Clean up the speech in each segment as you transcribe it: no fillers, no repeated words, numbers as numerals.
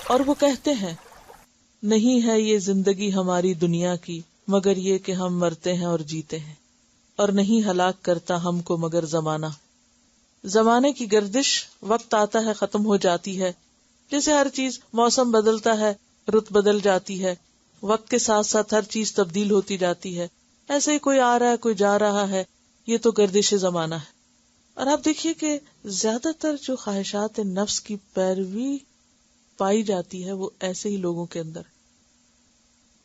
اور وہ کہتے ہیں نہیں ہے یہ زندگی ہماری دنیا کی مگر یہ کہ ہم مرتے ہیں اور جیتے ہیں، اور نہیں ہلاک کرتا ہم کو مگر زمانہ. زمانے کی گردش وقت آتا ہے ختم ہو جاتی ہے، جیسے ہر چیز، موسم بدلتا ہے، رت بدل جاتی ہے، وقت کے ساتھ ساتھ ہر چیز تبدیل ہوتی جاتی ہے، ایسے ہی کوئی آ رہا ہے کوئی جا رہا ہے، یہ تو گردش زمانہ ہے. اور آپ دیکھیے کہ زیادہ تر جو خواہشات نفس کی پیروی پائی جاتی ہے وہ ایسے ہی لوگوں کے اندر.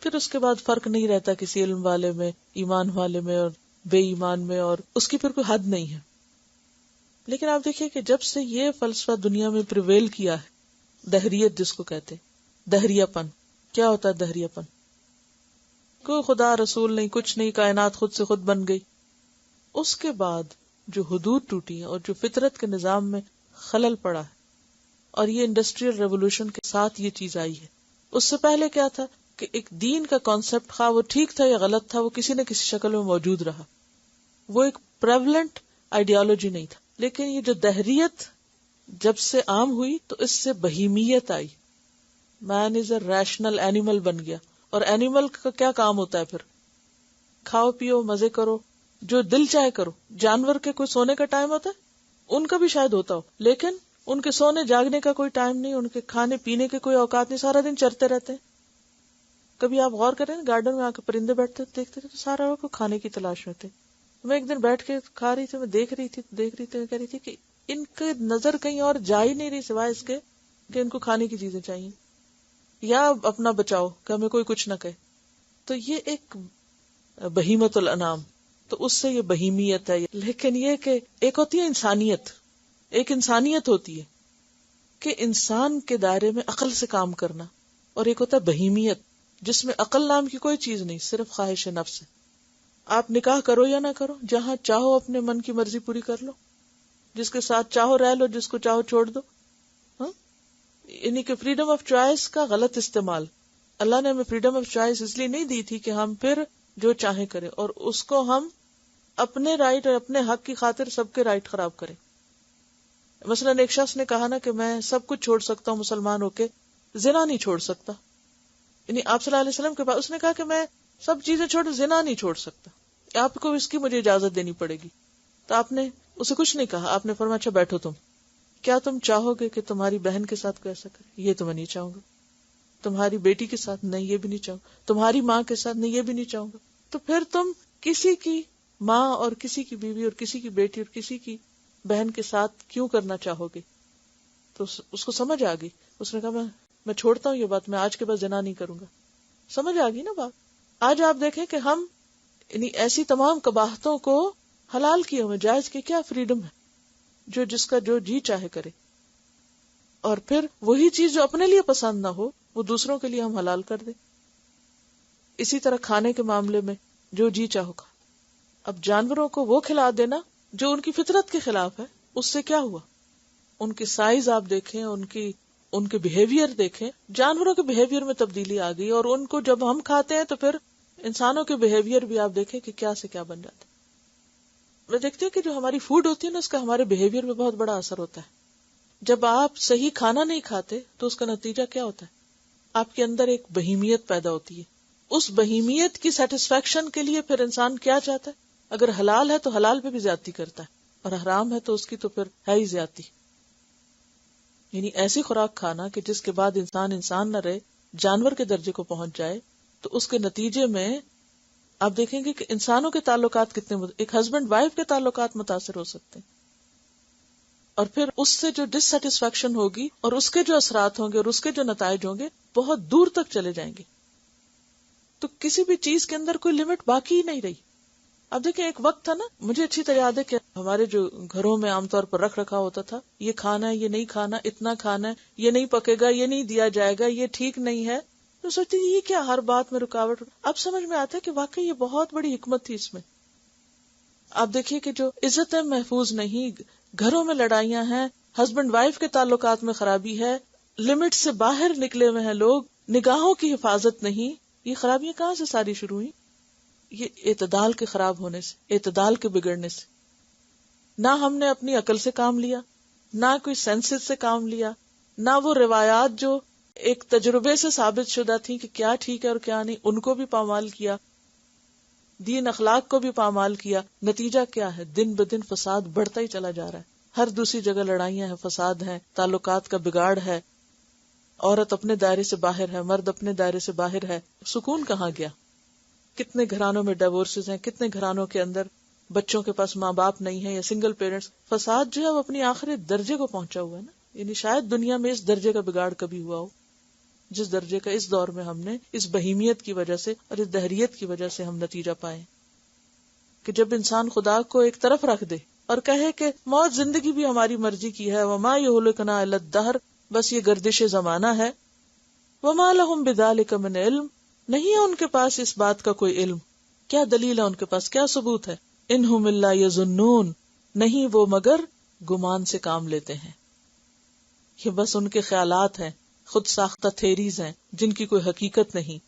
پھر اس کے بعد فرق نہیں رہتا کسی علم والے میں، ایمان والے میں اور بے ایمان میں، اور اس کی پھر کوئی حد نہیں ہے. لیکن آپ دیکھیے کہ جب سے یہ فلسفہ دنیا میں پریویل کیا ہے، دہریت جس کو کہتے، دہریہ پن. کیا ہوتا ہے دہریہ پن؟ کوئی خدا رسول نہیں، کچھ نہیں، کائنات خود سے خود بن گئی. اس کے بعد جو حدود ٹوٹی ہیں اور جو فطرت کے نظام میں خلل پڑا ہے، اور یہ انڈسٹریل ریولوشن کے ساتھ یہ چیز آئی ہے. اس سے پہلے کیا تھا کہ ایک دین کا کانسیپٹ، خواہ وہ ٹھیک تھا یا غلط تھا، وہ کسی نہ کسی شکل میں موجود رہا، وہ ایک پریولنٹ آئیڈیالوجی نہیں تھا. لیکن یہ جو دہریت جب سے عام ہوئی تو اس سے بہیمیت آئی. مین از اے ریشنل اینیمل بن گیا. اور اینیمل کا کیا کام ہوتا ہے؟ پھر کھاؤ پیو مزے کرو، جو دل چاہے کرو. جانور کے کوئی سونے کا ٹائم ہوتا ہے؟ ان کا بھی شاید ہوتا ہو، لیکن ان کے سونے جاگنے کا کوئی ٹائم نہیں، ان کے کھانے پینے کے کوئی اوقات نہیں، سارا دن چرتے رہتے ہیں. کبھی آپ غور کریں گارڈن میں آ کے پرندے بیٹھتے دیکھتے تھے تو سارا وقت کھانے کی تلاش میں تھے. میں ایک دن بیٹھ کے کھا رہی تھی، میں دیکھ رہی تھی میں کہہ رہی تھی کہ ان کی نظر کہیں اور جا ہی نہیں رہی سوائے اس کے کہ ان کو کھانے کی چیزیں چاہیے یا اپنا بچاؤ کہ ہمیں کوئی کچھ نہ کہے. تو یہ ایک بہیمت الانام، تو اس سے یہ بہیمیت ہے. لیکن یہ کہ ایک ہوتی ہے انسانیت، ایک انسانیت ہوتی ہے کہ انسان کے دائرے میں عقل سے کام کرنا، اور ایک ہوتا ہے بہیمیت جس میں عقل نام کی کوئی چیز نہیں، صرف خواہش نفس ہے. آپ نکاح کرو یا نہ کرو، جہاں چاہو اپنے من کی مرضی پوری کر لو، جس کے ساتھ چاہو رہ لو، جس کو چاہو چھوڑ دو. یعنی کہ فریڈم آف چوائس کا غلط استعمال. اللہ نے ہمیں فریڈم آف چوائس اس لیے نہیں دی تھی کہ ہم پھر جو چاہیں کریں، اور اس کو ہم اپنے رائٹ اور اپنے حق کی خاطر سب کے رائٹ خراب کریں. مثلا ایک شخص نے کہا نا کہ میں سب کچھ چھوڑ سکتا ہوں مسلمان ہو کے، زنا نہیں چھوڑ سکتا. یعنی آپ صلی اللہ علیہ وسلم کے پاس اس نے کہا کہ میں سب چیزیں چھوڑ، زنا نہیں چھوڑ سکتا، آپ کو اس کی مجھے اجازت دینی پڑے گی. تو آپ نے اسے کچھ نہیں کہا، آپ نے فرمایا اچھا بیٹھو تم، کیا تم چاہو گے کہ تمہاری بہن کے ساتھ کوئی ایسا کرے؟ یہ تو میں نہیں چاہوں گا. تمہاری بیٹی کے ساتھ؟ نہیں یہ بھی نہیں چاہوں گا. تمہاری ماں کے ساتھ؟ نہیں یہ بھی نہیں چاہوں گا. تو پھر تم کسی کی ماں اور کسی کی بیوی اور کسی کی بیٹی اور کسی کی بہن کے ساتھ کیوں کرنا چاہو گے؟ تو اس کو سمجھ آ گئی. اس نے کہا میں چھوڑتا ہوں یہ بات، میں آج کے بعد زنا نہیں کروں گا. سمجھ آ گئی نا بات. آج آپ دیکھیں کہ ہم یعنی ایسی تمام قباحتوں کو حلال کیے ہوئے، جائز کی کیا فریڈم ہے، جو جس کا جو جی چاہے کرے. اور پھر وہی چیز جو اپنے لیے پسند نہ ہو وہ دوسروں کے لیے ہم حلال کر دیں. اسی طرح کھانے کے معاملے میں جو جی چاہو کھا. اب جانوروں کو وہ کھلا دینا جو ان کی فطرت کے خلاف ہے، اس سے کیا ہوا؟ ان کی سائز آپ دیکھیں، ان کے بیہیویئر دیکھیں، جانوروں کے بیہیویئر میں تبدیلی آ گئی. اور ان کو جب ہم کھاتے ہیں تو پھر انسانوں کے بیہیویئر بھی آپ دیکھیں کہ کیا سے کیا بن جاتا ہے. میں دیکھتی ہوں کہ جو ہماری فوڈ ہوتی ہے نا، اس کا ہمارے بیہیویئر میں بہت بڑا اثر ہوتا ہے. جب آپ صحیح کھانا نہیں کھاتے تو اس کا نتیجہ کیا ہوتا ہے؟ آپ کے اندر ایک بہیمیت پیدا ہوتی ہے. اس بہیمیت کی سیٹسفیکشن کے لیے پھر انسان کیا چاہتا ہے؟ اگر حلال ہے تو حلال پہ بھی زیادتی کرتا ہے، اور حرام ہے تو اس کی تو پھر ہے ہی زیادتی. یعنی ایسی خوراک کھانا کہ جس کے بعد انسان نہ رہے، جانور کے درجے کو پہنچ جائے. تو اس کے نتیجے میں آپ دیکھیں گے کہ انسانوں کے تعلقات کتنے ایک ہسبینڈ وائف کے تعلقات متاثر ہو سکتے ہیں. اور پھر اس سے جو ڈس سیٹسفیکشن ہوگی اور اس کے جو اثرات ہوں گے اور اس کے جو نتائج ہوں گے بہت دور تک چلے جائیں گے. تو کسی بھی چیز کے اندر کوئی لمٹ باقی ہی نہیں رہی. اب دیکھیں ایک وقت تھا نا، مجھے اچھی طرح یاد ہے کہ ہمارے جو گھروں میں عام طور پر رکھ رکھا ہوتا تھا، یہ کھانا ہے، یہ نہیں کھانا، اتنا کھانا ہے، یہ نہیں پکے گا، یہ نہیں دیا جائے گا، یہ ٹھیک نہیں ہے. تو سوچتی تھی یہ کیا ہر بات میں رکاوٹ. اب سمجھ میں آتا ہے کہ واقعی یہ بہت بڑی حکمت تھی اس میں. آپ دیکھیے کہ جو عزتیں محفوظ نہیں، گھروں میں لڑائیاں ہیں، ہسبینڈ وائف کے تعلقات میں خرابی ہے، لمٹ سے باہر نکلے ہوئے ہیں لوگ، نگاہوں کی حفاظت نہیں. یہ خرابیاں کہاں سے ساری شروع ہوئی؟ یہ اعتدال کے خراب ہونے سے، اعتدال کے بگڑنے سے. نہ ہم نے اپنی عقل سے کام لیا، نہ کوئی سینسز سے کام لیا، نہ وہ روایات جو ایک تجربے سے ثابت شدہ تھی کہ کیا ٹھیک ہے اور کیا نہیں، ان کو بھی پامال کیا، دین اخلاق کو بھی پامال کیا. نتیجہ کیا ہے؟ دن بدن فساد بڑھتا ہی چلا جا رہا ہے. ہر دوسری جگہ لڑائیاں ہیں، فساد ہیں، تعلقات کا بگاڑ ہے، عورت اپنے دائرے سے باہر ہے، مرد اپنے دائرے سے باہر ہے. سکون کہاں گیا؟ کتنے گھرانوں میں ڈیورسز ہیں، کتنے گھرانوں کے اندر بچوں کے پاس ماں باپ نہیں ہے یا سنگل پیرنٹس. فساد جو ہے وہ اپنی آخری درجے کو پہنچا ہوا ہے نا. یعنی شاید دنیا میں اس درجے کا بگاڑ کبھی ہوا ہو جس درجے کا اس دور میں ہم نے اس بہیمیت کی وجہ سے اور اس دہریت کی وجہ سے ہم نتیجہ پائے کہ جب انسان خدا کو ایک طرف رکھ دے اور کہے کہ موت زندگی بھی ہماری مرضی کی ہے، وما یہلکنا الا الدہر، بس یہ گردش زمانہ ہے، وما لہم بذلک من علم، نہیں ہے ان کے پاس اس بات کا کوئی علم. کیا دلیل ہے ان کے پاس؟ کیا ثبوت ہے؟ انہم الا یظنون، نہیں وہ مگر گمان سے کام لیتے ہیں. یہ بس ان کے خیالات ہیں، خود ساختہ تھیریز ہیں جن کی کوئی حقیقت نہیں.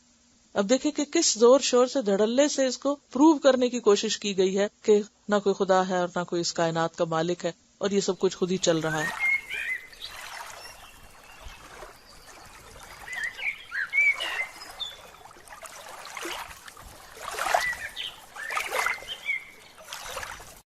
اب دیکھیں کہ کس زور شور سے دھڑلے سے اس کو پروو کرنے کی کوشش کی گئی ہے کہ نہ کوئی خدا ہے اور نہ کوئی اس کائنات کا مالک ہے اور یہ سب کچھ خود ہی چل رہا ہے.